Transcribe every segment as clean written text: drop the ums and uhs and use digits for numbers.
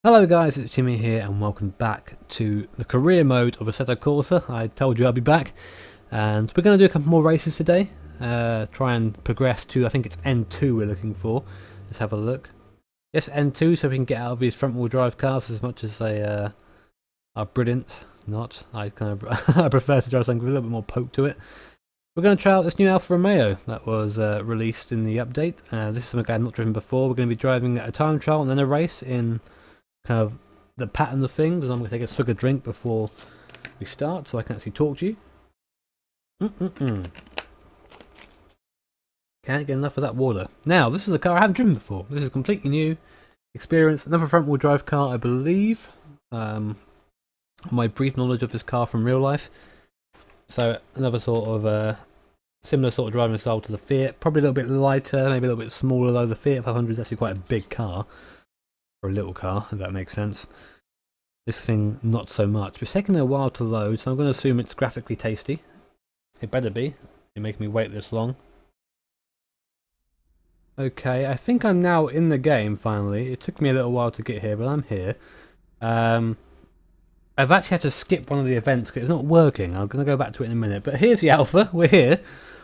Hello guys, it's Jimmy here and welcome back to the career mode of Assetto Corsa. I told you I'd be back and we're going to do a couple more races today. Try and progress to, I think it's N2 we're looking for. Let's have a look. Yes, N2, so we can get out of these front wheel drive cars as much as they are brilliant. Not, I kind of I prefer to drive something with a little bit more poke to it. We're going to try out this new Alfa Romeo that was released in the update. This is something I've not driven before. We're going to be driving a time trial and then a race in kind of the pattern of things, and I'm going to take a swig of drink before we start so I can actually talk to you. Can't get enough of that water. Now, this is a car I haven't driven before. This is a completely new experience. Another front wheel drive car, I believe. My brief knowledge of this car from real life. So, another sort of similar sort of driving style to the Fiat. Probably a little bit lighter, maybe a little bit smaller, though the Fiat 500 is actually quite a big car. A little car, if that makes sense. This thing, not so much. It's taking a while to load, so I'm going to assume it's graphically tasty. It better be. You're making me wait this long. Okay, I think I'm now in the game, finally. It took me a little while to get here, but I'm here. I've actually had to skip one of the events because it's not working. I'm going to go back to it in a minute. But here's the Alpha. We're here.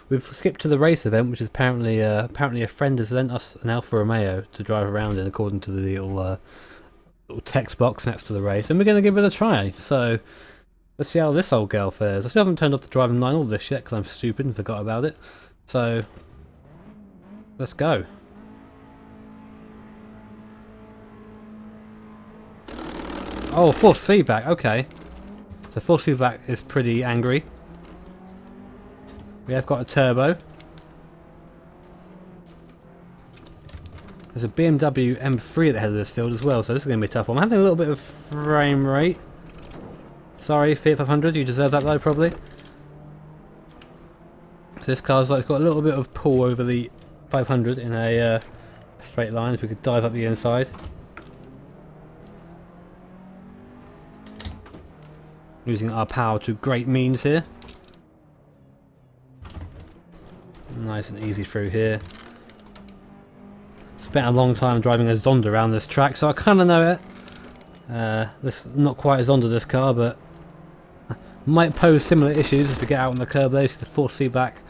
We've skipped to the race event, which is apparently a friend has lent us an Alfa Romeo to drive around in, according to the little text box next to the race, and we're going to give it a try. So let's see how this old girl fares. I still haven't turned off the driving line all this yet because I'm stupid and forgot about it. So let's go. Oh, force feedback. Okay, so force feedback is pretty angry. We have got a turbo. There's a BMW M3 at the head of this field as well, so this is going to be a tough one. I'm having a little bit of frame rate. Sorry, Fiat 500, you deserve that though, probably. So this car's like, it's got a little bit of pull over the 500 in a straight line, so we could dive up the inside. Using our power to great means here. Nice and easy through here. Spent a long time driving a Zonda around this track, so I kind of know it. This not quite a Zonda, this car, but might pose similar issues as we get out on the curb there. So the force feedback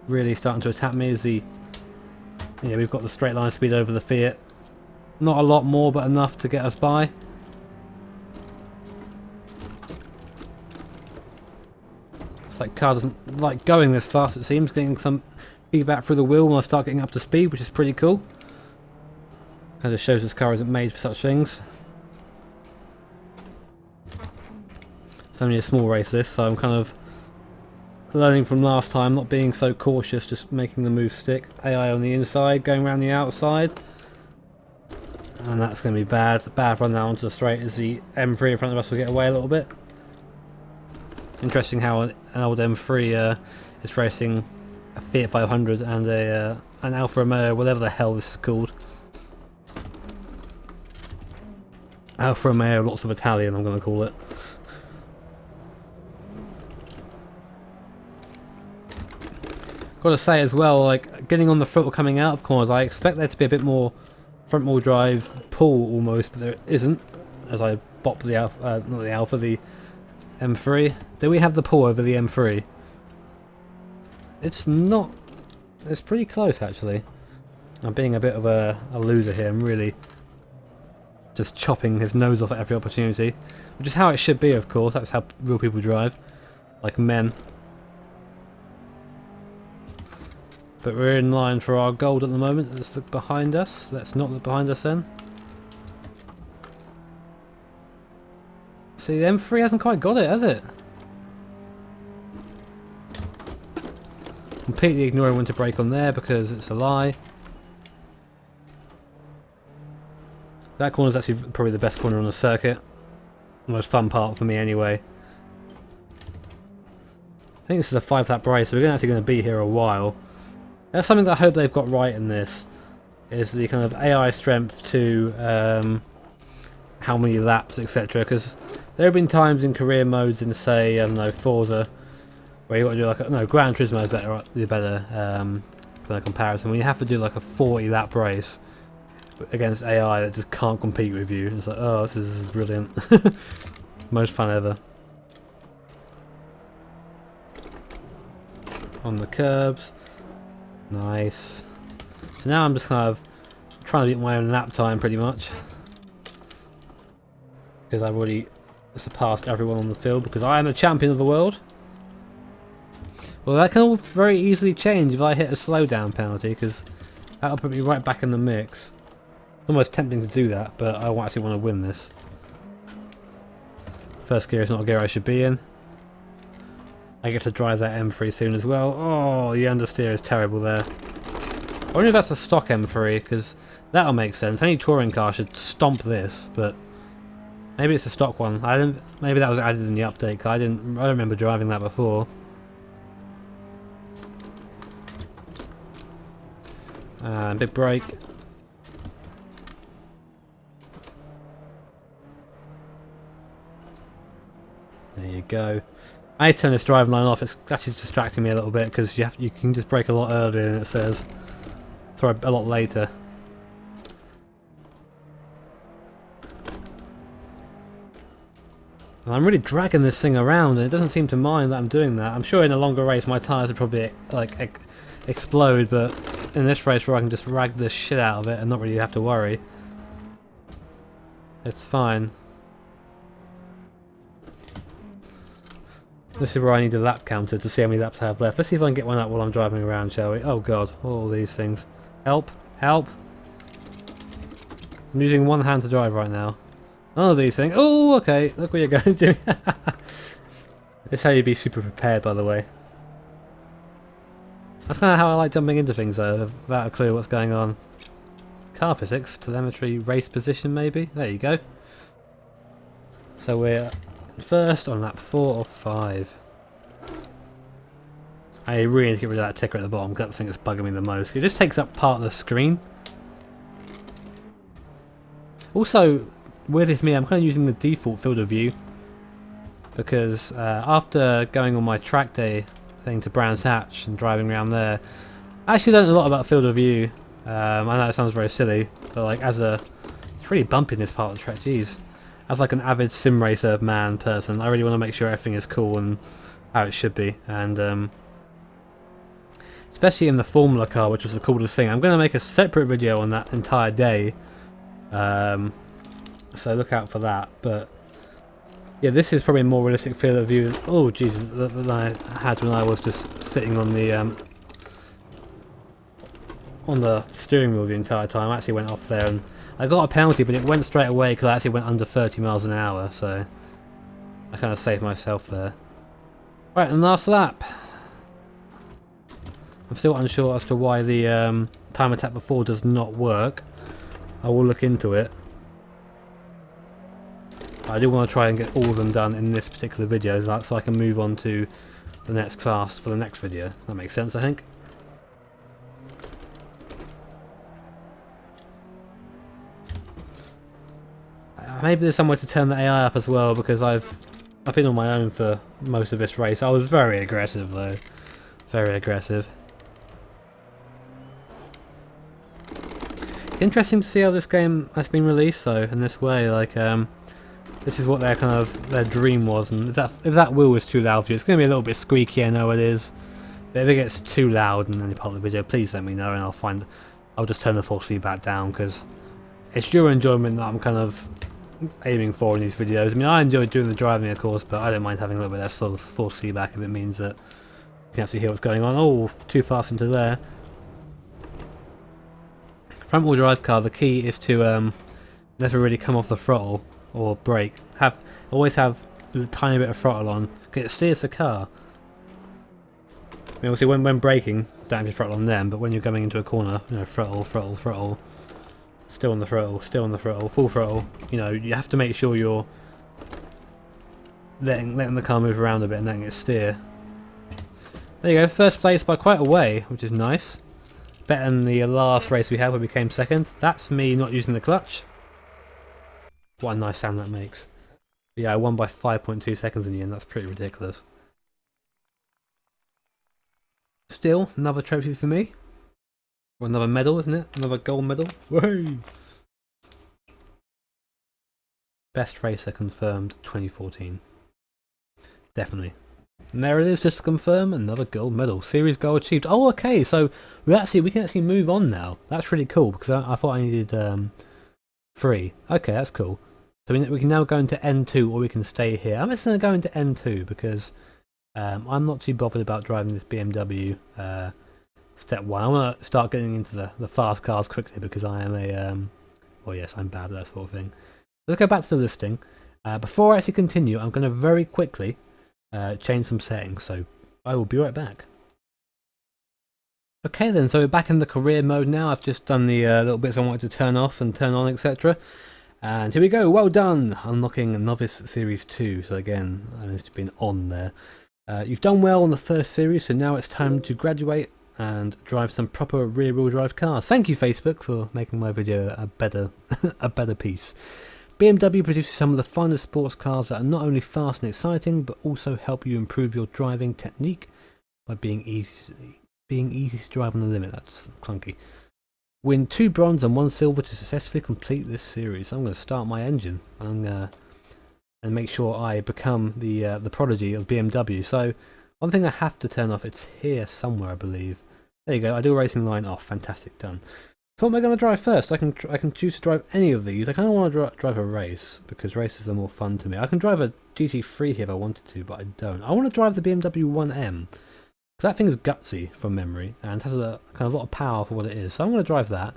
really starting to attack me as we've got the straight line speed over the Fiat. Not a lot more, but enough to get us by. It's like car doesn't like going this fast, it seems, getting some feedback through the wheel when I start getting up to speed, which is pretty cool. Kind of shows this car isn't made for such things. It's only a small race this, so I'm kind of learning from last time, not being so cautious, just making the move stick. AI on the inside, going around the outside. And that's going to be bad. Bad run down onto the straight as the M3 in front of us will get away a little bit. Interesting how an old M3 is racing a Fiat 500 and an Alfa Romeo, whatever the hell this is called. Alfa Romeo, lots of Italian, I'm going to call it. Got to say as well, like getting on the throttle coming out of corners, I expect there to be a bit more front wheel drive pull almost, but there isn't. As I bop the Alpha, not the Alpha, the M3. Do we have the pull over the M3? It's not. It's pretty close actually. I'm being a bit of a loser here. I'm really just chopping his nose off at every opportunity, which is how it should be, of course. That's how real people drive, like men. But we're in line for our gold at the moment. Let's look behind us. Let's not look behind us then. See, the M3 hasn't quite got it, has it? Completely ignoring when to brake on there because it's a lie. That corner is actually probably the best corner on the circuit. The most fun part for me anyway. I think this is a 5-lap race, so we're actually going to be here a while. That's something that I hope they've got right in this, is the kind of AI strength to how many laps, etc. Because there have been times in career modes in, say, I don't know, Forza, where you got to do like no, Gran Turismo is better kind of comparison, when you have to do like a 40-lap race against AI that just can't compete with you. It's like, oh, this is brilliant. Most fun ever. On the curbs. Nice. So now I'm just kind of trying to get my own lap time pretty much. Because I've already surpassed everyone on the field because I am the champion of the world. Well, that can all very easily change if I hit a slowdown penalty, because that'll put me right back in the mix. It's almost tempting to do that, but I actually want to win this. First gear is not a gear I should be in. I get to drive that M3 soon as well. Oh, the understeer is terrible there. I wonder if that's a stock M3, because that'll make sense. Any touring car should stomp this, but maybe it's a stock one. Maybe that was added in the update, because I don't remember driving that before. Big brake. There you go. I turn this driving line off. It's actually distracting me a little bit because you can just brake a lot earlier than it says. Sorry, a lot later. And I'm really dragging this thing around, and it doesn't seem to mind that I'm doing that. I'm sure in a longer race my tyres would probably like explode, but in this race where I can just drag the shit out of it and not really have to worry, it's fine. This is where I need a lap counter to see how many laps I have left. Let's see if I can get one up while I'm driving around, shall we? Oh god, all these things. Help! Help! I'm using one hand to drive right now. None of these things. Oh, okay. Look where you're going to. This is how you be super prepared, by the way. That's kind of how I like jumping into things, though, without a clue what's going on. Car physics, telemetry, race position, maybe. There you go. So we're first on lap 4 or 5. I really need to get rid of that ticker at the bottom, because that's the thing that's bugging me the most. It just takes up part of the screen. Also, weirdly for me, I'm kind of using the default field of view, because after going on my track day thing to Brands Hatch and driving around there, I actually learned a lot about field of view. I know it sounds very silly, but like it's really bumpy in this part of the track. Jeez, as like an avid sim racer person, I really want to make sure everything is cool and how it should be, and especially in the Formula car, which was the coolest thing. I'm going to make a separate video on that entire day. So look out for that, but yeah, this is probably a more realistic field of view. Oh Jesus, than I had when I was just sitting on the steering wheel the entire time. I actually went off there and I got a penalty, but it went straight away because I actually went under 30 miles an hour, so I kind of saved myself there. Right, and last lap. I'm still unsure as to why the time attack before does not work. I will look into it. I do want to try and get all of them done in this particular video, so I can move on to the next class for the next video. That makes sense, I think. Maybe there's somewhere to turn the AI up as well, because I've been on my own for most of this race. I was very aggressive though, very aggressive. It's interesting to see how this game has been released though in this way. Like this is what their dream was, and if that wheel was too loud for you, it's going to be a little bit squeaky. I know it is, but if it gets too loud in any part of the video, please let me know, and I'll just turn the full C back down, because it's your enjoyment that I'm kind of aiming for in these videos. I mean, I enjoy doing the driving, of course, but I don't mind having a little bit less sort of full C back if it means that you can actually hear what's going on. Oh, too fast into there. Front wheel drive car, the key is to never really come off the throttle or brake. Always have a tiny bit of throttle on, because it steers the car. I mean, obviously when braking, don't have your throttle on them, but when you're coming into a corner, you know, throttle, throttle, throttle, still on the throttle, still on the throttle, full throttle. You know, you have to make sure you're letting the car move around a bit and letting it steer. There you go, first place by quite a way, which is nice. Better than the last race we had where we came second. That's me not using the clutch. What a nice sound that makes. But yeah, I won by 5.2 seconds in the end. That's pretty ridiculous. Still, another trophy for me. Or another medal, isn't it? Another gold medal. Whey! Best racer confirmed 2014. Definitely. And there it is, just to confirm, another gold medal. Series goal achieved. Oh, okay, so we can actually move on now. That's really cool, because I thought I needed 3. Okay, that's cool. So we can now go into N2, or we can stay here. I'm just going to go into N2, because I'm not too bothered about driving this BMW Step 1. I want to start getting into the fast cars quickly, because I am a... well, yes, I'm bad at that sort of thing. Let's go back to the listing. Before I actually continue, I'm going to very quickly change some settings, so I will be right back. Okay then, so we're back in the career mode now. I've just done the little bits I wanted to turn off and turn on, etc. And here we go, well done! Unlocking Novice Series 2, so again, it's been on there. You've done well on the first series, so now it's time to graduate and drive some proper rear-wheel drive cars. Thank you, Facebook, for making my video a better, a better piece. BMW produces some of the finest sports cars that are not only fast and exciting, but also help you improve your driving technique by being easy to drive on the limit. That's clunky. Win 2 bronze and 1 silver to successfully complete this series. I'm going to start my engine and make sure I become the prodigy of BMW. So one thing I have to turn off, it's here somewhere, I believe. There you go. Ideal racing line off. Fantastic, done. So what am I going to drive first? I can choose to drive any of these. I kind of want to drive a race, because races are more fun to me. I can drive a GT3 here if I wanted to, but I don't. I want to drive the BMW 1M. So that thing is gutsy from memory, and has a kind of lot of power for what it is. So I'm going to drive that.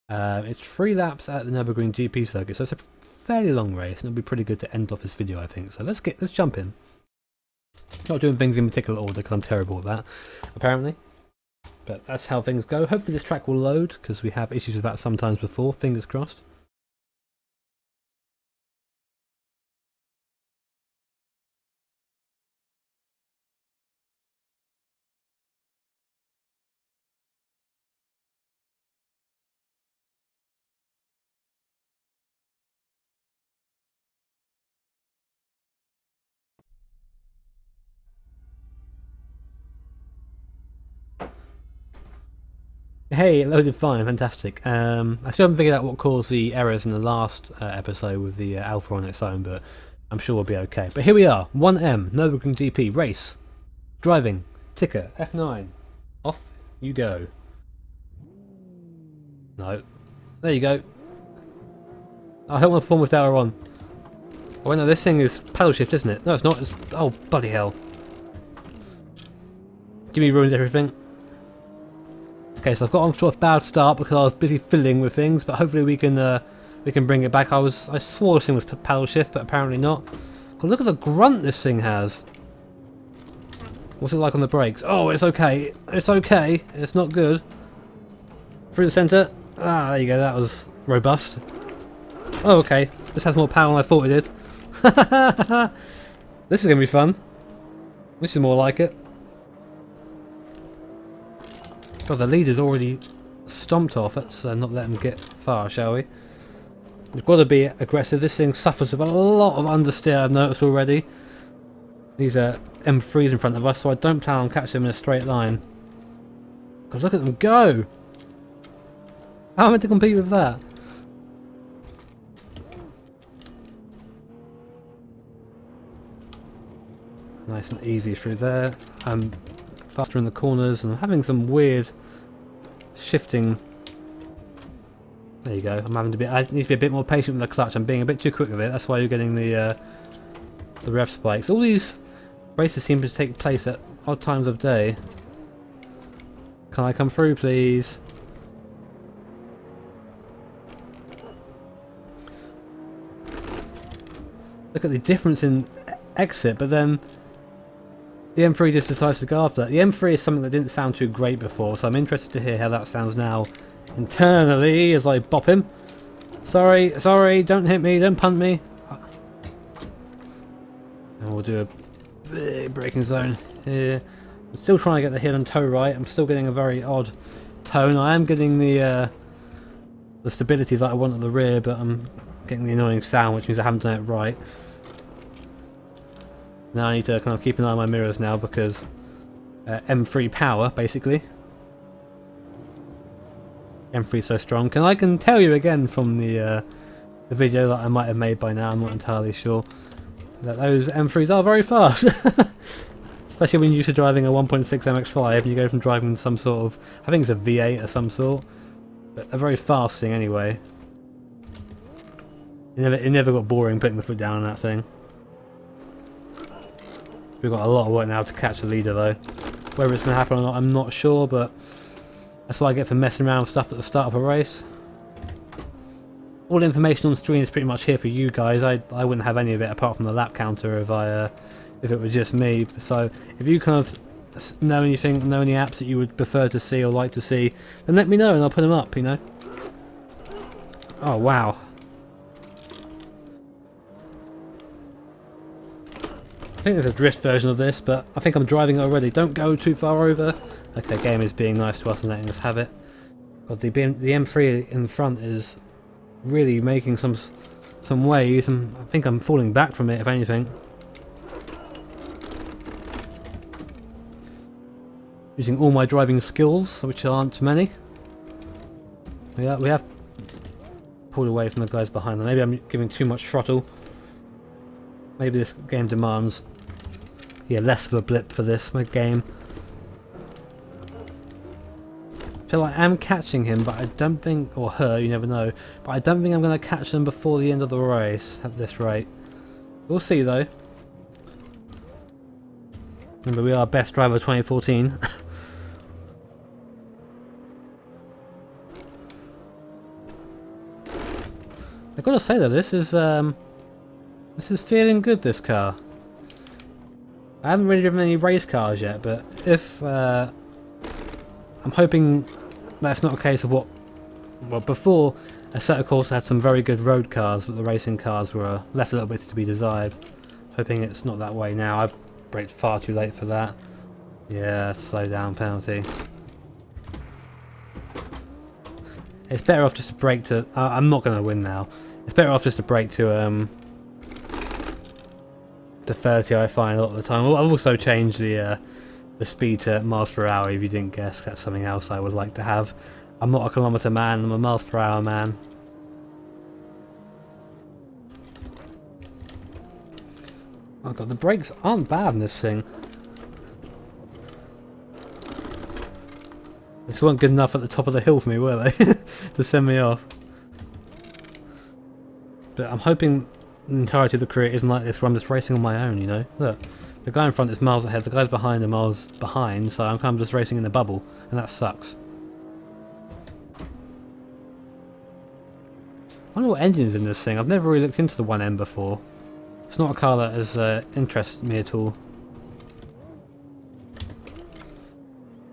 It's 3 laps at the Nürburgring GP circuit, so it's a fairly long race, and it'll be pretty good to end off this video, I think. So let's jump in. Not doing things in particular order, because I'm terrible at that, apparently. But that's how things go. Hopefully this track will load, because we have issues with that sometimes before. Fingers crossed. Hey, it loaded fine, fantastic. I still haven't figured out what caused the errors in the last episode with the alpha on its own, but I'm sure we'll be okay. But here we are, 1M, Nürburgring GP, race, driving, ticker, F9, off you go. No, there you go. I hope my performance tower on. Oh wait, no, this thing is paddle shift, isn't it? No, it's not. It's, oh, bloody hell. Jimmy ruins everything. Okay, so I've got off to a bad start because I was busy fiddling with things, but hopefully we can bring it back. I swore this thing was paddle shift, but apparently not. God, look at the grunt this thing has. What's it like on the brakes? Oh, it's okay. It's okay. It's not good. Through the centre. Ah, there you go. That was robust. Oh, okay. This has more power than I thought it did. This is going to be fun. This is more like it. God, the leader's already stomped off. Let's not let him get far, shall we? We've got to be aggressive. This thing suffers with a lot of understeer, I've noticed already. These are M3s in front of us, so I don't plan on catching them in a straight line. God, look at them go! How am I meant to compete with that? Nice and easy through there. I'm faster in the corners and I'm having some weird shifting. There you go. I need to be a bit more patient with the clutch. I'm being a bit too quick with it. That's why you're getting the rev spikes. All these races seem to take place at odd times of day. Can I come through, please? Look at the difference in exit, but then the M3 just decides to go after that. The M3 is something that didn't sound too great before, so I'm interested to hear how that sounds now internally as I bop him. Sorry, don't hit me, don't punt me. And we'll do a big braking zone here. I'm still trying to get the heel and toe right. I'm still getting a very odd tone. I am getting the stability that I want at the rear, but I'm getting the annoying sound, which means I haven't done it right. Now I need to kind of keep an eye on my mirrors now because M3 power, basically. M3 so strong. I can tell you again from the the video that I might have made by now, I'm not entirely sure, that those M3s are very fast. Especially when you're used to driving a 1.6 MX-5 and you go from driving some sort of, I think it's a V8 of some sort, but a very fast thing anyway. It never got boring putting the foot down on that thing. We've got a lot of work now to catch the leader though. Whether it's going to happen or not, I'm not sure, but that's what I get for messing around with stuff at the start of a race. All the information on screen is pretty much here for you guys. I wouldn't have any of it apart from the lap counter if it was just me. So if you kind of know any apps that you would prefer to see or like to see, then let me know and I'll put them up, you know. Oh wow. I think there's a drift version of this, but I think I'm driving it already. Don't go too far over. Okay, game is being nice to us and letting us have it. God, the M3 in the front is really making some waves, and I think I'm falling back from it, if anything. Using all my driving skills, which aren't many. We have pulled away from the guys behind them. Maybe I'm giving too much throttle. Maybe this game demands less of a blip for this game. I feel like I'm catching him, but I don't think, or her, you never know, but I don't think I'm going to catch them before the end of the race at this rate. We'll see though. Remember, we are best driver 2014. I've got to say though, this is feeling good, this car. I haven't really driven any race cars yet, but if I'm hoping that's not a case of well, before Assetto Corsa had some very good road cars, but the racing cars were left a little bit to be desired. Hoping it's not that way now. I've braked far too late for that. Yeah, slow down penalty. It's better off just to brake to... I'm not going to win now. It's better off just to brake to 30, I find, a lot of the time. I've also changed the speed to miles per hour, if you didn't guess. That's something else I would like to have. I'm not a kilometre man, I'm a miles per hour man. Oh god, the brakes aren't bad in this thing. This weren't good enough at the top of the hill for me, were they? To send me off. But I'm hoping the entirety of the career isn't like this, where I'm just racing on my own, you know? Look, the guy in front is miles ahead, the guys behind are miles behind, so I'm kind of just racing in the bubble, and that sucks. I wonder what engine's in this thing. I've never really looked into the 1M before. It's not a car that has interested me at all.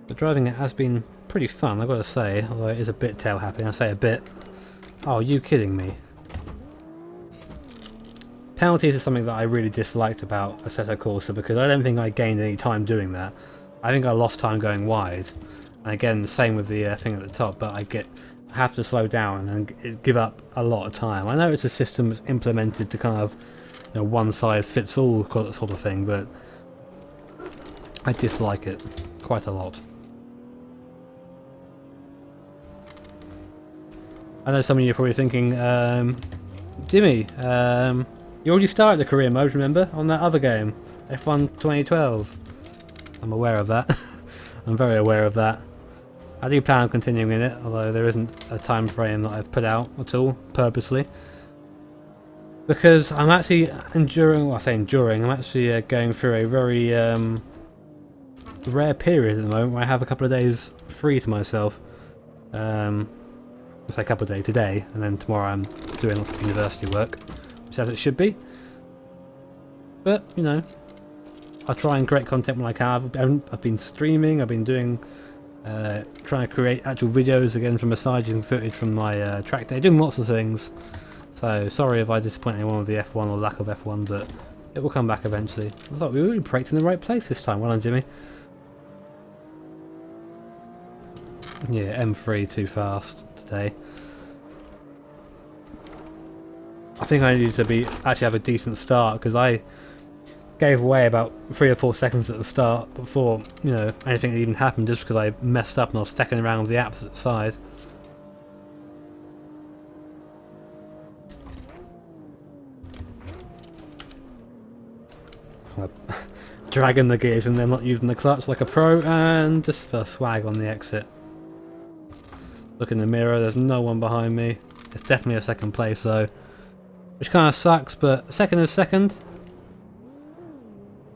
But driving it has been pretty fun, I've got to say, although it is a bit tail happy. I say a bit. Oh, are you kidding me? Penalties is something that I really disliked about Assetto Corsa, because I don't think I gained any time doing that. I think I lost time going wide. And again, the same with the thing at the top, but I have to slow down and give up a lot of time. I know it's a system that's implemented to kind of, you know, one size fits all sort of thing, but I dislike it quite a lot. I know some of you are probably thinking, Jimmy, you already started the career mode, remember, on that other game, F1 2012. I'm aware of that. I'm very aware of that. I do plan on continuing in it, although there isn't a time frame that I've put out at all, purposely. Because I'm actually enduring, well I say enduring, I'm actually going through a very rare period at the moment where I have a couple of days free to myself. It's like a couple of days today, and then tomorrow I'm doing lots of university work, which as it should be. But, you know, I'll try and create content when I can. I've been streaming, I've been doing, trying to create actual videos again from aside using footage from my track day, doing lots of things. So, sorry if I disappoint anyone with the F1 or lack of F1, but it will come back eventually. I thought we were braked in the right place this time. Well done, Jimmy. Yeah, M3 too fast today. I think I needed to actually have a decent start, because I gave away about 3 or 4 seconds at the start before, you know, anything even happened, just because I messed up and I was second around with the opposite side. Dragging the gears and then not using the clutch like a pro, and just for swag on the exit. Look in the mirror, there's no one behind me. It's definitely a second place though, which kind of sucks, but second is second.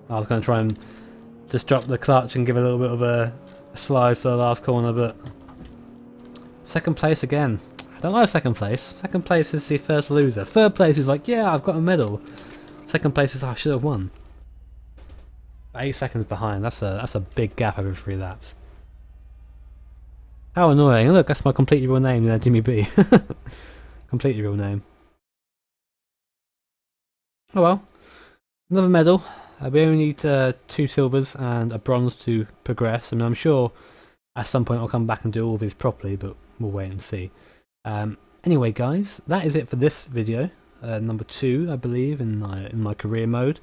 I was going to try and just drop the clutch and give a little bit of a slide for the last corner, but second place again. I don't like second place. Second place is the first loser. Third place is like, yeah, I've got a medal. Second place is, I should have won. 8 seconds behind. That's a big gap over 3 laps. How annoying. Look, that's my completely real name, Jimmy B. Completely real name. Oh well. Another medal. We only need 2 silvers and a bronze to progress. I mean, I'm sure at some point I'll come back and do all of these properly, but we'll wait and see. Anyway, guys, that is it for this video. Number 2, I believe, in my career mode.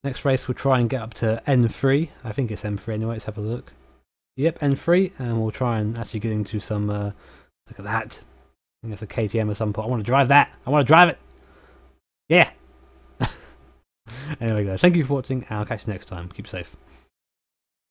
Next race we'll try and get up to N3. I think it's N3 anyway, let's have a look. Yep, N3, and we'll try and actually get into some, look at that. I think it's a KTM at some point. I want to drive that! I want to drive it! Yeah! Anyway guys, thank you for watching, and I'll catch you next time. Keep safe.